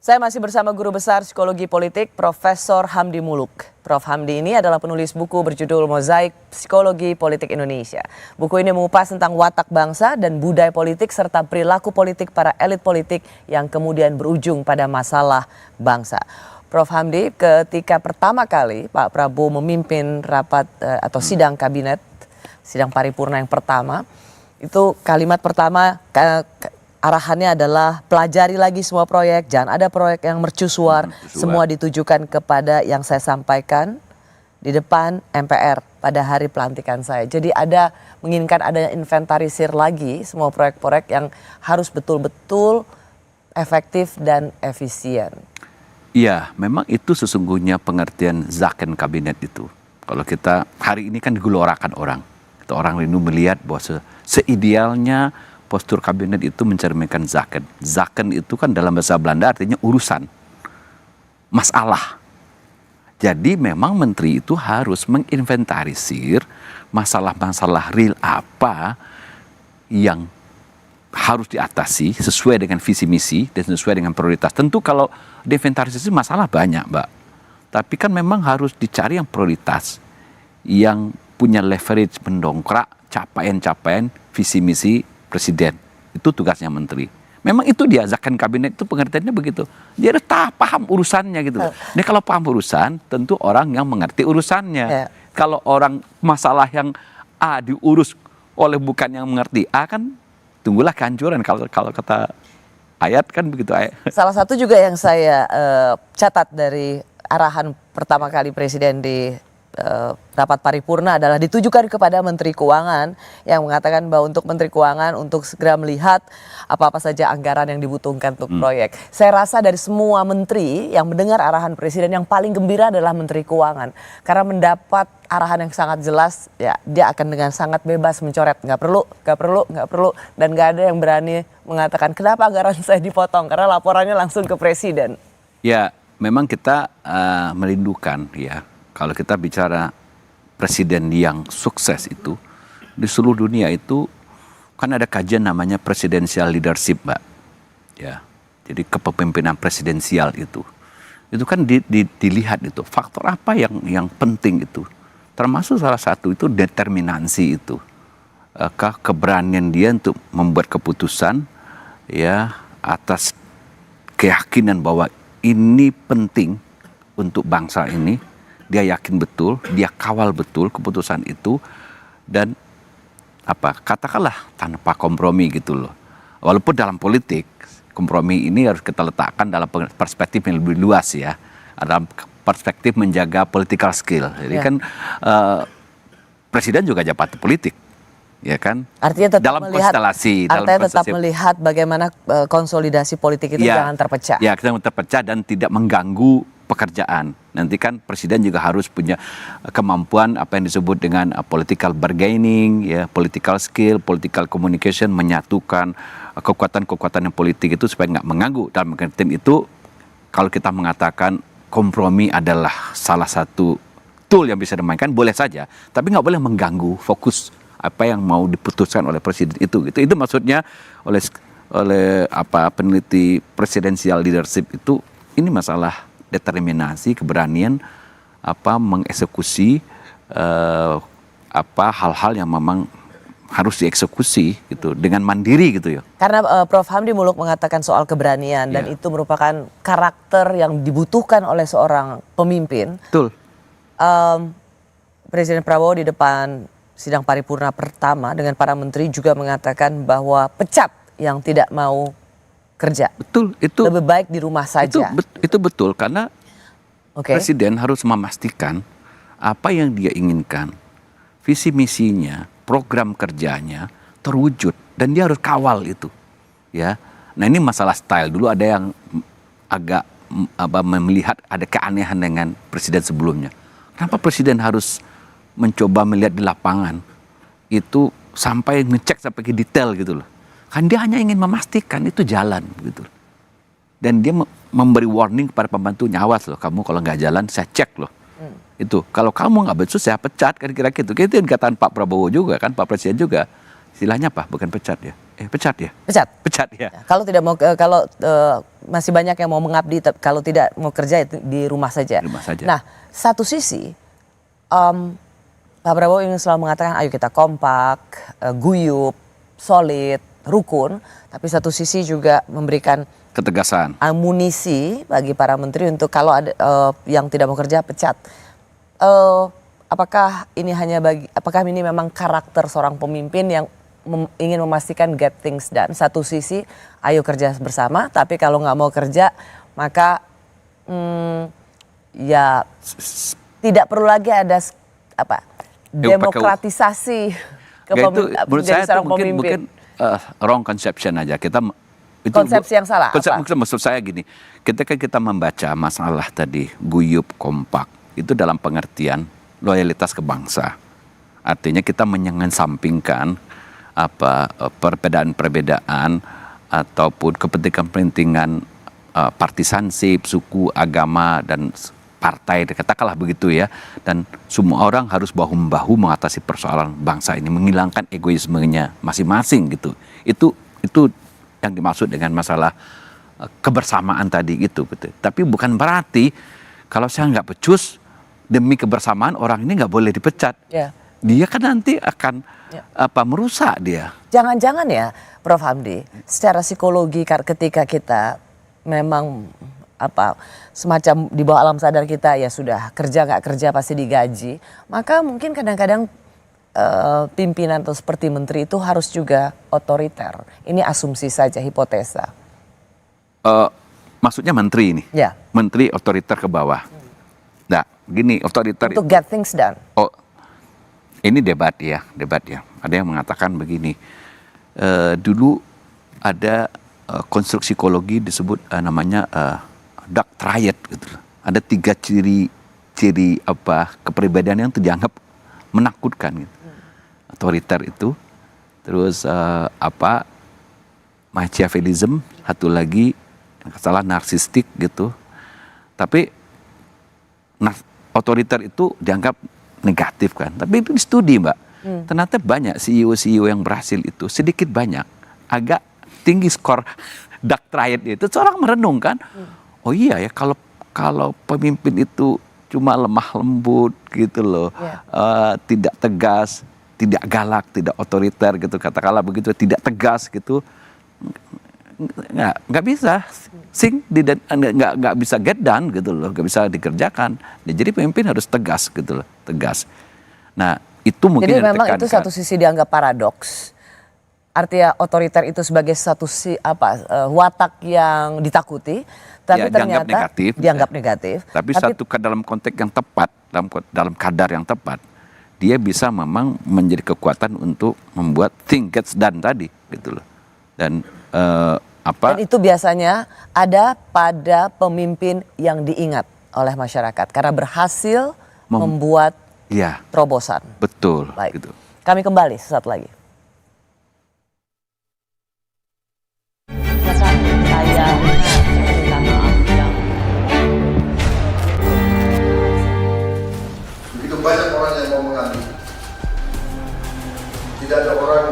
Saya masih bersama Guru Besar Psikologi Politik, Profesor Hamdi Muluk. Prof. Hamdi ini adalah penulis buku berjudul Mozaik Psikologi Politik Indonesia. Buku ini mengupas tentang watak bangsa dan budaya politik serta perilaku politik para elit politik yang kemudian berujung pada masalah bangsa. Prof. Hamdi, ketika pertama kali Pak Prabowo memimpin rapat atau sidang kabinet, sidang paripurna yang pertama, itu kalimat pertama arahannya adalah pelajari lagi semua proyek, jangan ada proyek yang mercusuar, semua ditujukan kepada yang saya sampaikan di depan MPR pada hari pelantikan saya. Jadi menginginkan ada inventarisir lagi semua proyek-proyek yang harus betul-betul efektif dan efisien. Iya, memang itu sesungguhnya pengertian zaken kabinet itu. Kalau kita hari ini kan digelorakan orang. Orang rindu melihat bahwa seidealnya postur kabinet itu mencerminkan zaken. Zaken itu kan dalam bahasa Belanda artinya urusan, masalah. Jadi memang menteri itu harus menginventarisir masalah-masalah real apa yang harus diatasi sesuai dengan visi misi dan sesuai dengan prioritas. Tentu kalau diinventarisir masalah banyak, Mbak. Tapi kan memang harus dicari yang prioritas, yang punya leverage mendongkrak capaian-capaian visi misi presiden. Itu tugasnya menteri. Memang itu dia zaken kabinet itu pengertiannya begitu. Dia harus paham urusannya gitu. Ini kalau paham urusan, tentu orang yang mengerti urusannya. Kalau orang masalah yang A diurus oleh bukan yang mengerti A, kan tunggulah kehancuran kalau kata ayat kan begitu. Salah satu juga yang saya catat dari arahan pertama kali presiden di rapat paripurna adalah ditujukan kepada Menteri Keuangan yang mengatakan bahwa untuk Menteri Keuangan untuk segera melihat apa-apa saja anggaran yang dibutuhkan untuk proyek. Saya rasa dari semua menteri yang mendengar arahan presiden yang paling gembira adalah Menteri Keuangan karena mendapat arahan yang sangat jelas, ya dia akan dengan sangat bebas mencoret, nggak perlu dan nggak ada yang berani mengatakan kenapa anggaran saya dipotong karena laporannya langsung ke presiden. Ya, memang kita merindukan ya. Kalau kita bicara presiden yang sukses itu, di seluruh dunia itu kan ada kajian namanya presidential leadership, Mbak. Ya, jadi kepemimpinan presidensial itu kan dilihat itu faktor apa yang penting itu. Termasuk salah satu itu determinansi itu, keberanian dia untuk membuat keputusan ya atas keyakinan bahwa ini penting untuk bangsa ini. Dia yakin betul, dia kawal betul keputusan itu dan katakanlah tanpa kompromi gitu loh. Walaupun dalam politik kompromi ini harus kita letakkan dalam perspektif yang lebih luas ya, dalam perspektif menjaga political skill. Jadi kan presiden juga jabatan politik, ya kan? Artinya tetap dalam konstelasi, tetap melihat bagaimana konsolidasi politik itu jangan terpecah. Ya, kita terpecah dan tidak mengganggu pekerjaan. Nanti kan presiden juga harus punya kemampuan apa yang disebut dengan political bargaining, ya, political skill, political communication, menyatukan kekuatan-kekuatan yang politik itu supaya nggak mengganggu. Dalam tim itu, kalau kita mengatakan kompromi adalah salah satu tool yang bisa dimainkan, boleh saja, tapi nggak boleh mengganggu fokus apa yang mau diputuskan oleh presiden itu. Itu maksudnya oleh peneliti presidential leadership itu, ini masalah determinasi, keberanian mengeksekusi hal-hal yang memang harus dieksekusi gitu dengan mandiri gitu ya. Karena Prof. Hamdi Muluk mengatakan soal keberanian dan itu merupakan karakter yang dibutuhkan oleh seorang pemimpin. Betul. Presiden Prabowo di depan sidang paripurna pertama dengan para menteri juga mengatakan bahwa pecat yang tidak mau kerja. Betul, itu lebih baik di rumah saja. Itu betul karena presiden harus memastikan apa yang dia inginkan, visi misinya, program kerjanya terwujud dan dia harus kawal itu. Ya. Nah, ini masalah style. Dulu ada yang agak melihat ada keanehan dengan presiden sebelumnya. Kenapa presiden harus mencoba melihat di lapangan itu sampai ngecek sampai ke detail gitu loh. Kan dia hanya ingin memastikan itu jalan gitu. Dan dia memberi warning kepada pembantunya, awas loh kamu kalau nggak jalan saya cek loh. Itu kalau kamu nggak becus saya pecat kan kira-kira gitu. Itu yang dikatakan Pak Prabowo juga kan, Pak Presiden juga. Istilahnya apa? Bukan pecat ya? Pecat ya? Pecat. Pecat ya. Kalau tidak mau masih banyak yang mau mengabdi, kalau tidak mau kerja di rumah saja. Di rumah saja. Nah, satu sisi Pak Prabowo ingin selalu mengatakan ayo kita kompak, guyup, solid, rukun, tapi satu sisi juga memberikan Ketegasan. amunisi bagi para menteri untuk kalau ada yang tidak mau kerja pecat. Apakah ini memang karakter seorang pemimpin yang ingin memastikan get things done? Satu sisi ayo kerja bersama, tapi kalau nggak mau kerja maka ya tidak perlu lagi ada demokratisasi Menurut saya itu mungkin wrong conception aja. Konsepsi yang salah. Maksud saya gini, ketika kita membaca masalah tadi guyup kompak itu dalam pengertian loyalitas ke bangsa. Artinya kita mengensampingkan perbedaan-perbedaan ataupun kepentingan-kepentingan partisansip, suku, agama dan partai, katakanlah begitu ya, dan semua orang harus bahu-membahu mengatasi persoalan bangsa ini, menghilangkan egoismenya masing-masing gitu. Itu yang dimaksud dengan masalah kebersamaan tadi gitu. Tapi bukan berarti kalau saya nggak becus demi kebersamaan orang ini nggak boleh dipecat. Ya. Dia kan nanti akan merusak dia. Jangan-jangan ya, Prof. Hamdi, secara psikologi ketika kita memang semacam di bawah alam sadar kita ya sudah kerja nggak kerja pasti digaji, maka mungkin kadang-kadang pimpinan atau seperti menteri itu harus juga otoriter. Ini asumsi saja, hipotesa. Maksudnya menteri ini, Ya. menteri otoriter ke bawah. Nah, gini otoriter Untuk get things done. Oh, ini debat ya. Ada yang mengatakan begini, dulu ada konstruksi psikologi disebut namanya dark triad gitu. Ada 3 ciri kepribadian yang dianggap menakutkan gitu. Otoriter itu, terus Machiavellism, satu lagi salah narsistik gitu. Tapi otoriter itu dianggap negatif kan. Tapi itu di studi Mbak. Ternyata banyak CEO yang berhasil itu sedikit banyak agak tinggi skor dark triad itu. Seorang merenung kan. Oh iya ya, kalau pemimpin itu cuma lemah lembut gitu loh, tidak tegas, tidak galak, tidak otoriter gitu, katakanlah begitu, tidak tegas gitu, nggak bisa nggak bisa get done gitu loh, nggak bisa dikerjakan. Jadi pemimpin harus tegas gitu loh, tegas. Nah itu mungkin jadi yang memang ditekankan. itu satu sisi dianggap paradoks. Artinya otoriter itu sebagai satu watak yang ditakuti, tapi ternyata dianggap negatif. Tapi satu dalam konteks yang tepat, dalam kadar yang tepat, dia bisa memang menjadi kekuatan untuk membuat thing gets done tadi, gitu loh. Dan dan itu biasanya ada pada pemimpin yang diingat oleh masyarakat karena berhasil membuat terobosan. Betul. Baik. Gitu. Kami kembali sesaat lagi. Begitu banyak orang yang mau mengambil. Tidak ada orang